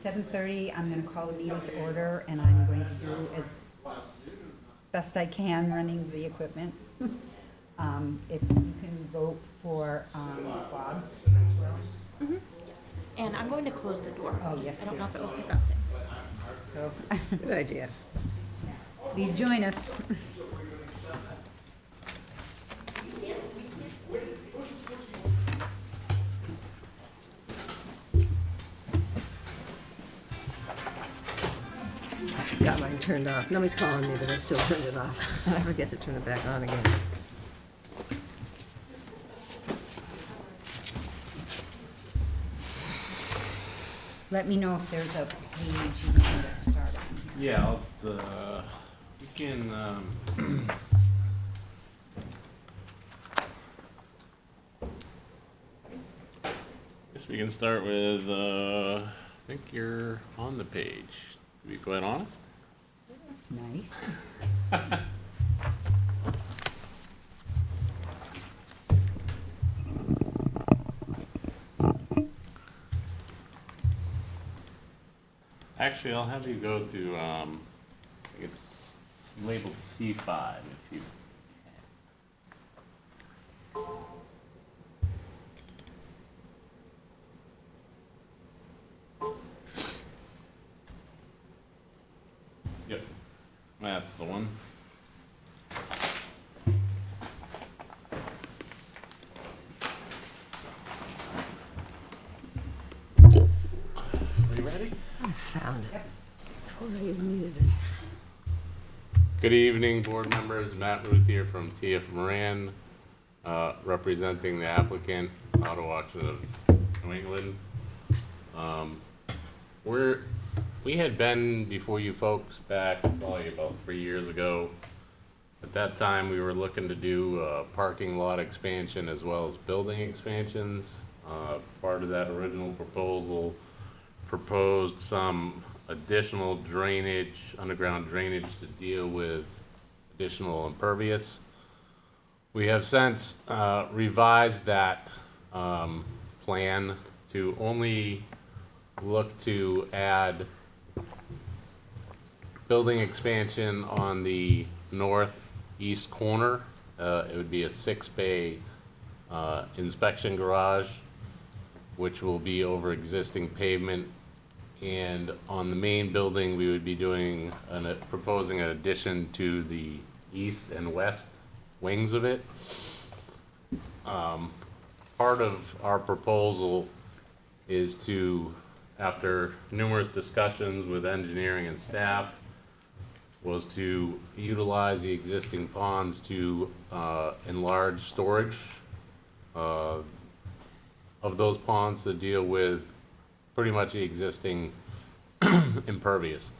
7:30, I'm gonna call the meeting to order, and I'm going to do as best I can running the equipment. If you can vote for Bob. Yes, and I'm going to close the door. Oh, yes, I don't know if please. it will pick up things. So, Good idea. please join us. I just got mine turned off. Nobody's calling me, but I still turned it off. I forget to turn it back on again. Let me know if there's a page you want me to start on here. Yeah, we can, guess we can start with, I think you're on the page, to be quite honest. That's nice. Actually, I'll have you go to, I think it's labeled C5 if you Yep, that's the one. Are you ready? I found it. Before I even needed it. Good evening, board members. Matt Ruth here from TF Moran, representing the applicant, Auto Auction of New England. We had been before you folks back probably about 3 years ago. At that time, we were looking to do parking lot expansion as well as building expansions. Part of that original proposal proposed some additional drainage, underground drainage to deal with additional impervious. We have since revised that plan to only look to add building expansion on the northeast corner. It would be a 6-bay inspection garage, which will be over existing pavement. And on the main building, we would be doing, proposing an addition to the east and west wings of it. Part of our proposal is to, after numerous discussions with engineering and staff, was to utilize the existing ponds to enlarge storage of those ponds to deal with pretty much the existing impervious.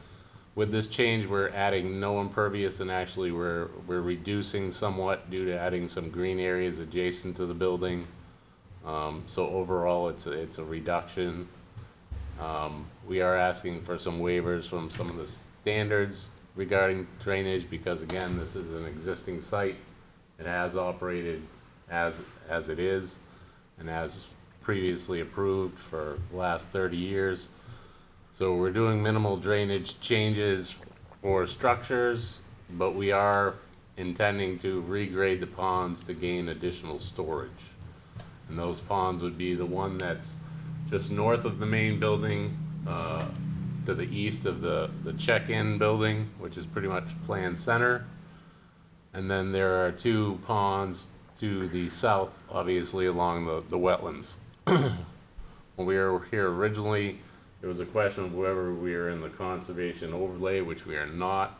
With this change, we're adding no impervious, and actually we're reducing somewhat due to adding some green areas adjacent to the building. So overall, it's a reduction. We are asking for some waivers from some of the standards regarding drainage, because again, this is an existing site. It has operated as it is, and as previously approved for the last 30 years. So we're doing minimal drainage changes for structures, but we are intending to regrade the ponds to gain additional storage. And those ponds would be the one that's just north of the main building, to the east of the check-in building, which is pretty much Plan Center. And then there are 2 ponds to the south, obviously along the wetlands. When we were here originally, there was a question of whether we are in the conservation overlay, which we are not,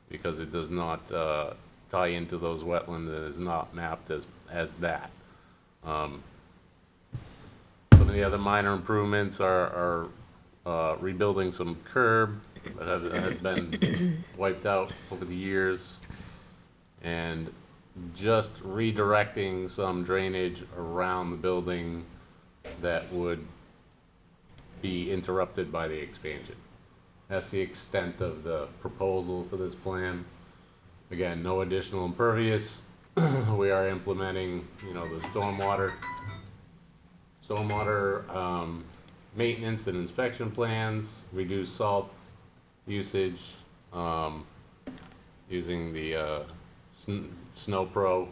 because it does not tie into those wetlands and is not mapped as that. Some of the other minor improvements are rebuilding some curb that has been wiped out over the years, and just redirecting some drainage around the building that would be interrupted by the expansion. That's the extent of the proposal for this plan. Again, no additional impervious. We are implementing, the stormwater maintenance and inspection plans, reduce salt usage, using the Snow Pro,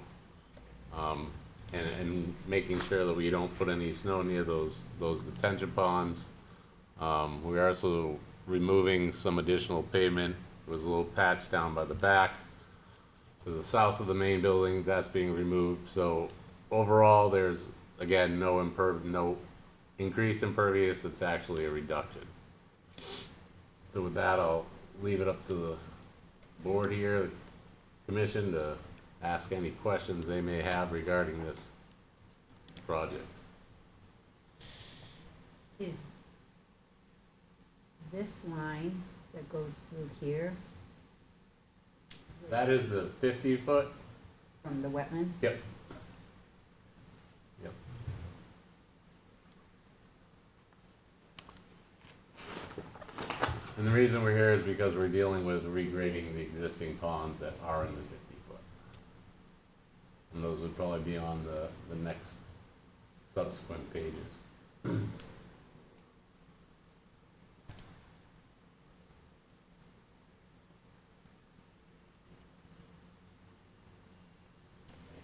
and making sure that we don't put any snow near those detention ponds. We're also removing some additional pavement. There was a little patch down by the back to the south of the main building, that's being removed. So overall, there's, again, no increased impervious, it's actually a reduction. So with that, I'll leave it up to the board here, the commission, to ask any questions they may have regarding this project. Is this line that goes through here That is the 50-foot? from the wetland? Yep. Yep. And the reason we're here is because we're dealing with regrading the existing ponds that are in the 50-foot. And those would probably be on the next subsequent pages.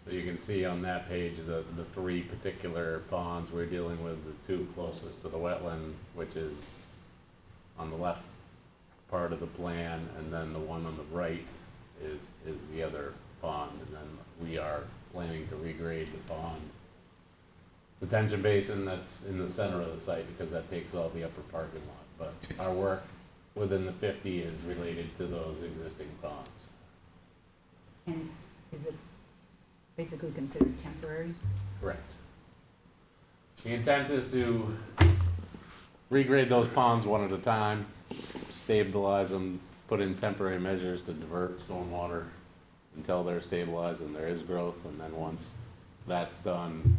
So you can see on that page the three particular ponds we're dealing with, the two closest to the wetland, which is on the left part of the plan, and then the one on the right is the other pond, and then we are planning to regrade the pond detention basin that's in the center of the site, because that takes all the upper parking lot. But our work within the 50 is related to those existing ponds. And is it basically considered temporary? Correct. The intent is to regrade those ponds one at a time, stabilize them, put in temporary measures to divert stormwater until they're stabilized and there is growth, and then once that's done,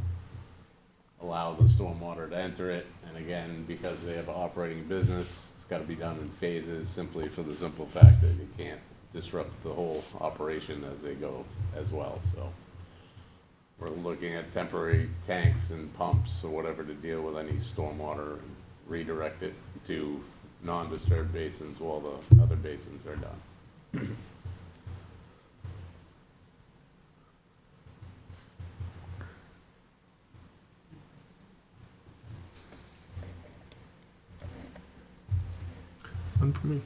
allow the stormwater to enter it. And again, because they have an operating business, it's gotta be done in phases, simply for the simple fact that you can't disrupt the whole operation as they go as well, so. We're looking at temporary tanks and pumps or whatever to deal with any stormwater and redirect it to non-disturbed basins while the other basins are done. None for me.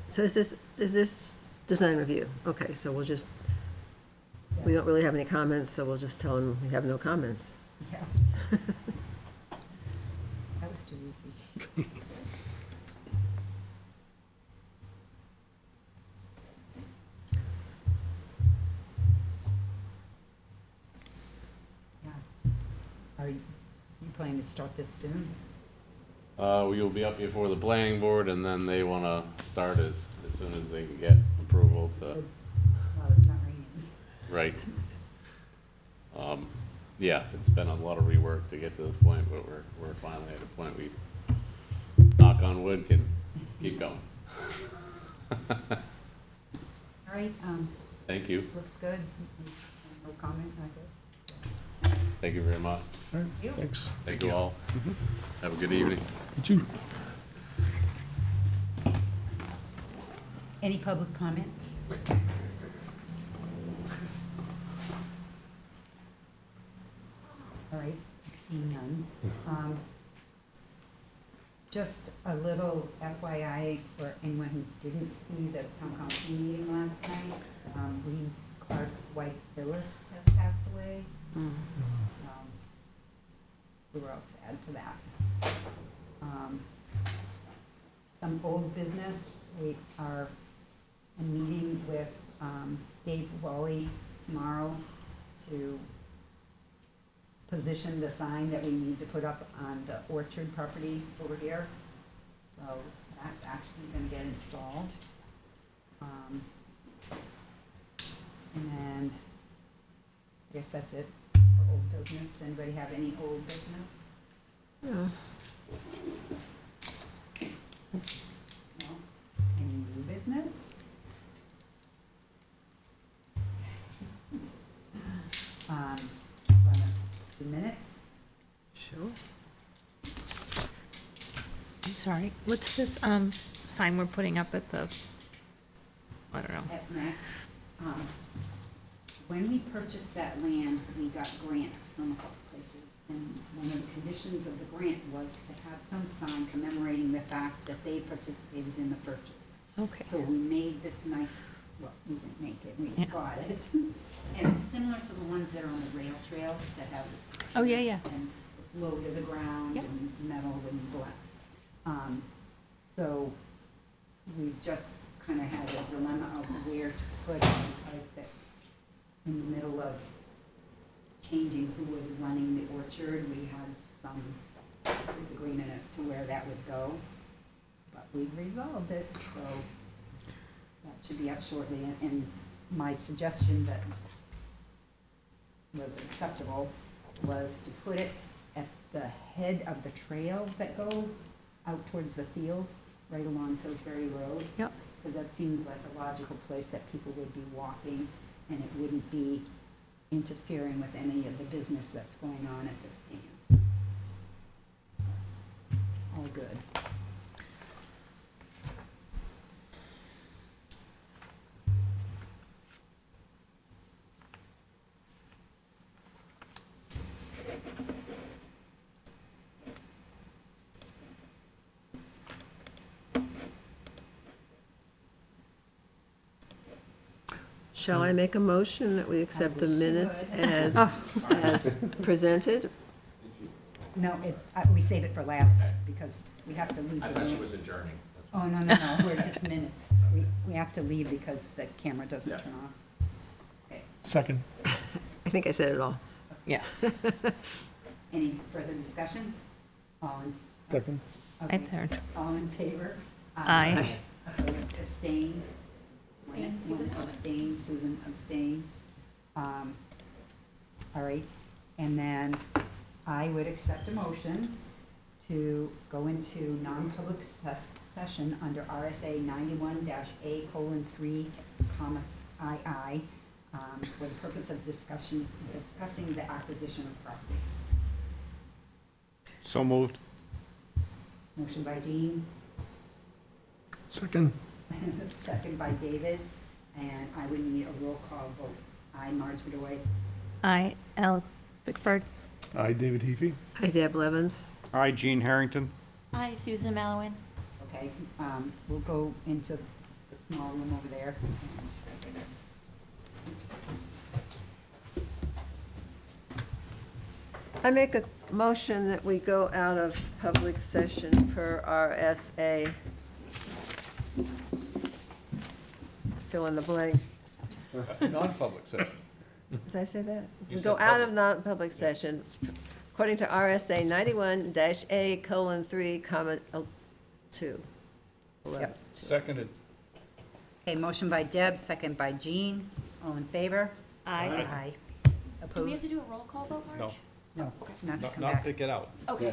So is this design review? Okay, so we'll just, we don't really have any comments, so we'll just tell them we have no comments. Yeah. That was too easy. Yeah. Are you planning to start this soon? We will be up before the planning board, and then they wanna start as soon as they can get approval to, Well, it's not raining. right. Yeah, it's been a lot of rework to get to this point, but we're finally at a point we, knock on wood, can keep going. All right, Thank you, looks good. No comment, I guess. thank you very much. All right, You. thanks. Thank you all. Have a good evening. You too. Any public comment? All right, seeing none. Just a little FYI for anyone who didn't see the town council meeting last night. Reed Clark's wife Phyllis has passed away, so we were all sad for that. Some old business, we are meeting with Dave Wally tomorrow to position the sign that we need to put up on the orchard property over here. So that's actually gonna get installed. And then, I guess that's it for old business. Anybody have any old business? Yeah. No? Any new business? Run the minutes. Sure. I'm sorry, what's this, sign we're putting up at the, I don't know. At Max, when we purchased that land, we got grants from a couple places. And one of the conditions of the grant was to have some sign commemorating the fact that they participated in the purchase. Okay. So we made this nice, well, we didn't make it, we Yeah. bought it. And it's similar to the ones that are on the rail trail that have. Oh, yeah, yeah. And it's low to the ground Yep. and metal and glass. So we just kind of had a dilemma of where to put it because that in the middle of changing who was running the orchard, we had some disagreement as to where that would go. But we've resolved it, so that should be up shortly. And my suggestion that was acceptable was to put it at the head of the trail that goes out towards the field, right along Pillsbury Road. Yep. Because that seems like a logical place that people would be walking, and it wouldn't be interfering with any of the business that's going on at the stand. All good. Shall I make a motion that we accept the minutes as presented? No, we save it for last, because we have to leave. I thought she was adjourning. Oh, no, we're just minutes. We have to leave because the camera doesn't Yeah. turn off. Okay. Second. I think I said it all. Yeah. Any further discussion? All in? Second. I Okay. turned. All in favor? Aye. Opposed, abstain? Abstain, One abstain, Susan abstains. All right, and then I would accept a motion to go into non-public session under RSA 91-A:3, II, for the purpose of discussing the acquisition of property. So moved. Motion by Jean, Second. second by David, and I would need a roll call vote. I, Marge Bedoy. I, Al Bickford. I, David Heafy. Hi, Deb Levens. Hi, Gene Harrington. I, Susan Malowin. Okay, we'll go into the small room over there. I make a motion that we go out of public session per RSA. Fill in the blank. Non-public session. Did I say that? You We go said out public. of non-public session according to RSA 91-A:3, 2. Yep. Seconded. Okay, motion by Deb, second by Jean. All in favor? I. Aye. Do we have Opposed? to do a roll call vote, Marge? No. No, not to come Not back. to get out. Okay.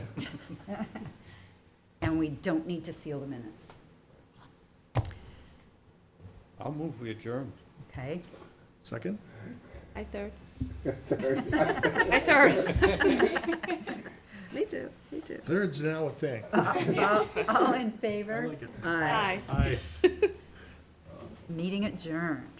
And we don't need to seal the minutes. I'll move we adjourn. Okay? Second. I third. I third. Me too, me too. Third's now a thing. All in I favor? like it. Aye. Aye. Aye. Meeting adjourned.